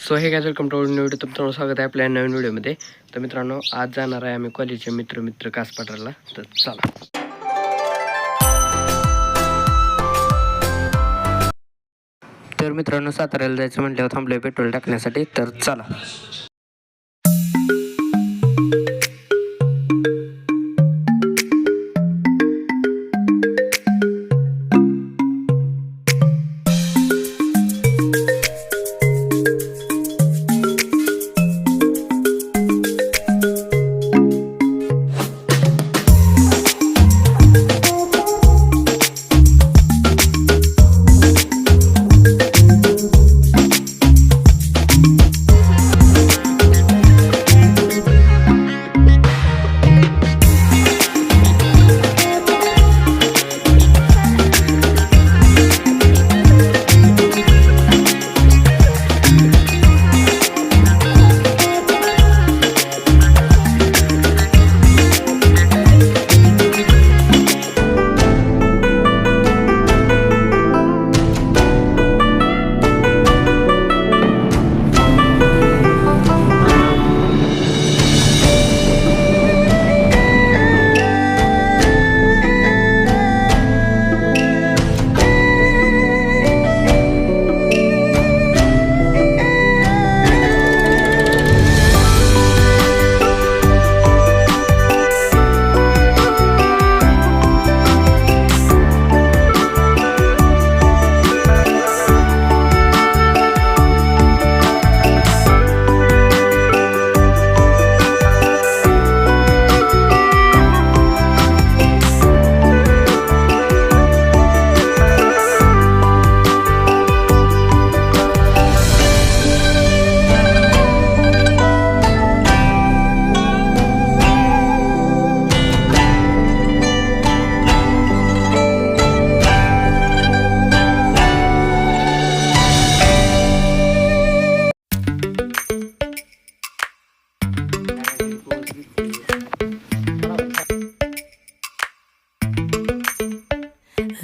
सो हे काय welcome to new video. तुमचं स्वागत आहे आपल्या नवीन व्हिडिओमध्ये. तर मित्रांनो, आज जाणार आहे आम्ही कॉलेजचे मित्र कासपाटरला. तर चला. तर मित्रांनो, साताऱ्याला जायचं म्हटल्यावर थांबलोय पेट्रोल टाकण्यासाठी. तर चला.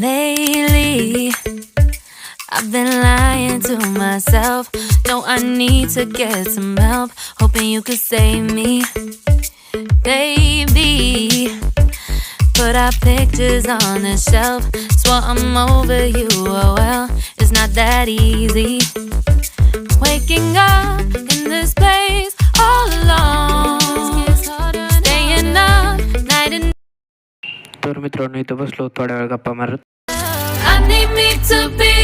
Lately, I've been lying to myself. No, I need to get some help. Hoping you could save me, baby. Put our pictures on the shelf. Swore I'm over you, oh well, it's not that easy. Waking up in this place all alone, staying up night and तर मित्रांनो, इथं बसलो थोड्या वेळ गप्पा मारत. I need me to be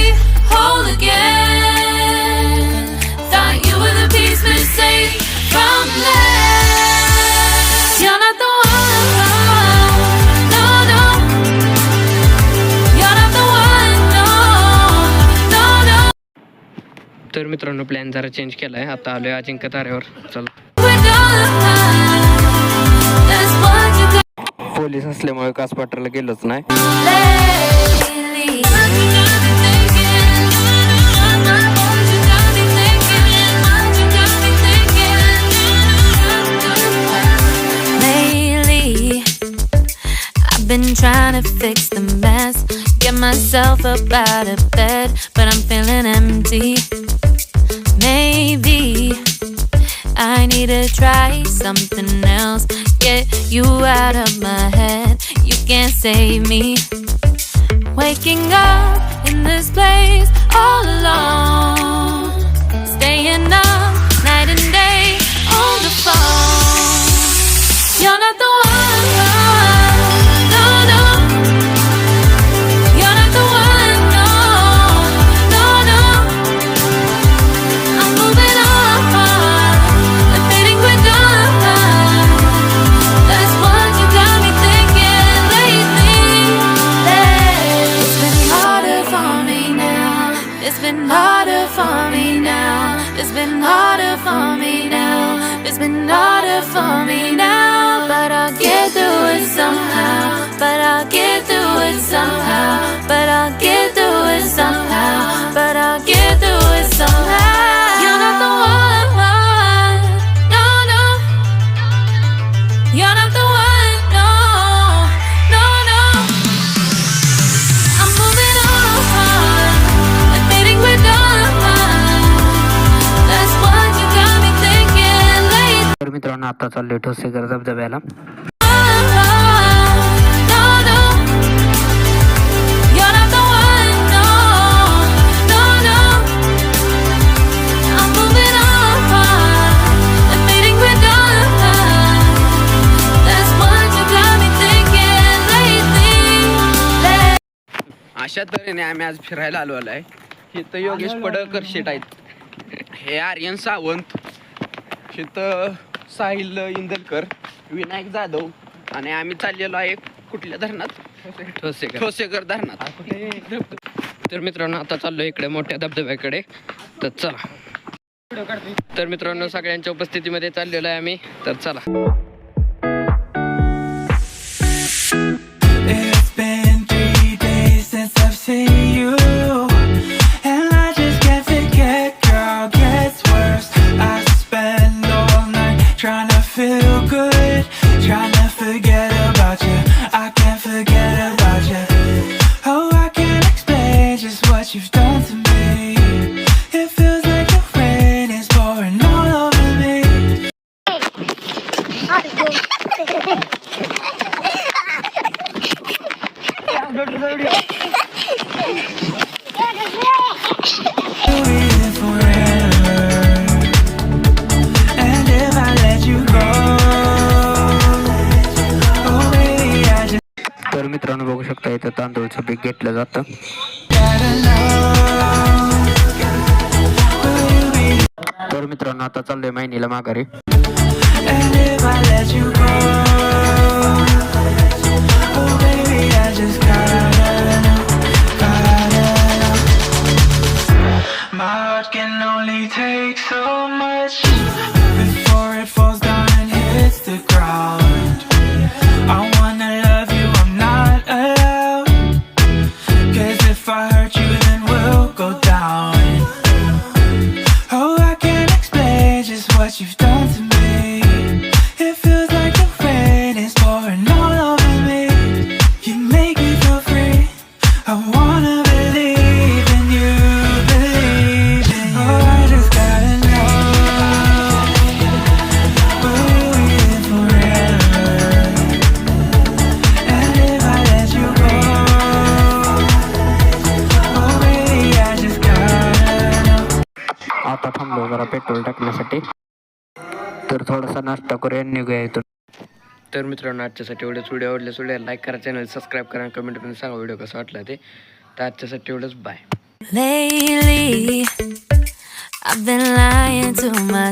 whole again. Thought you were the piece missing from left. You're not the one, no, no. You're not the one, no, no, no. तर मित्रांनो, plan जरा चेंज केलाय. आता आलोय अजिंक्य ताऱ्यावर. चला. We're done. That's what you got police असल्यामुळे कासपाटरला गेलोच नाही. lately. Lately, I've been trying to fix the mess, get myself up out of bed, but I'm feeling empty. Maybe I need to try something else, get you out of my head, you can't save me. Waking up in this place all alone, staying up night and day on the phone. You're not the one, no, no. You're not the one, no, no, no. I'm moving on, admitting we're done. That's what you got me thinking lately. It's been harder for me now. It's been harder for me now. It's been harder for me now. It's been harder for me now. But I'll get through it somehow. But I'll get through it somehow. But I'll get through it somehow. But I'll get through it somehow. You're not the one, no, no. You're not the one, no, no, no. I'm moving on, admitting we're done. That's what मित्रांनो आता चाललोय ठोसेकर धबधब्याला. अशा तऱ्हेने आम्ही आज फिरायला आलो आहे. इथं योगेश पडळकर शेट आहेत, हे आर्यन सावंत, इथं साहिल इंदलकर, विनायक जाधव आणि आम्ही चाललेलो आहे कुठल्या धरणात, ठोसेकर धरणात. तर मित्रांनो आता चाललो इकडे मोठ्या धबधब्याकडे. तर चला. तर मित्रांनो सगळ्यांच्या उपस्थितीमध्ये चाललेलो आहे आम्ही. तर चला. तर मित्रांनो बघू शकता इथं तांदूळचं पीक घेतलं जातं. तर मित्रांनो आता चाललोय महिनीला माघारी. आता थांबलो जरा पेट्रोल टाकण्यासाठी. तर थोडासा नाश्ता करूया निघूया इथून. तर मित्रांनो आजच्यासाठी एवढंच. व्हिडिओ आवडल्यास व्हिडिओ लाईक करा, चॅनल सबस्क्राईब करा, कमेंटमध्ये सांगा व्हिडिओ कसा वाटला ते. तर आजच्यासाठी एवढंच. Bye. Lately, I've been lying to myself.